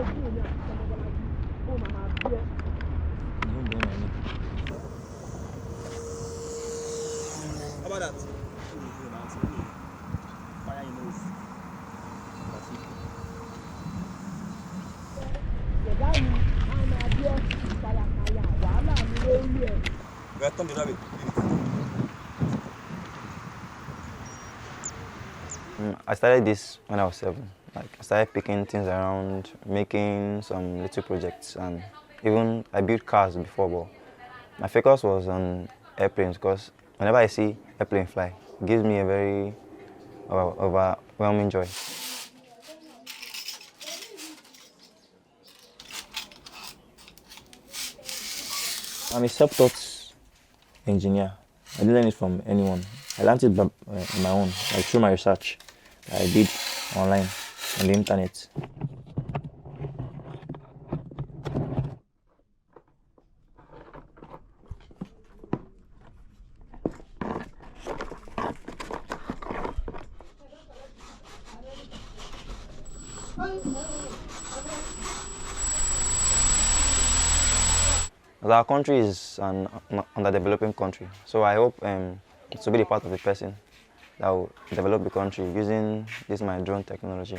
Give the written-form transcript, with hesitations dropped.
How about that? Fire in nose. Welcome to Rabbit. I started this when I was 7. Like I started picking things around, making some little projects, and even I built cars before. But my focus was on airplanes because whenever I see airplane fly, it gives me a very overwhelming joy. I'm a self-taught engineer. I didn't learn it from anyone. I learned it on my own, like through my research that I did online on the internet. Our country is an underdeveloping country, so I hope to be the part of the person that will develop the country using this my drone technology.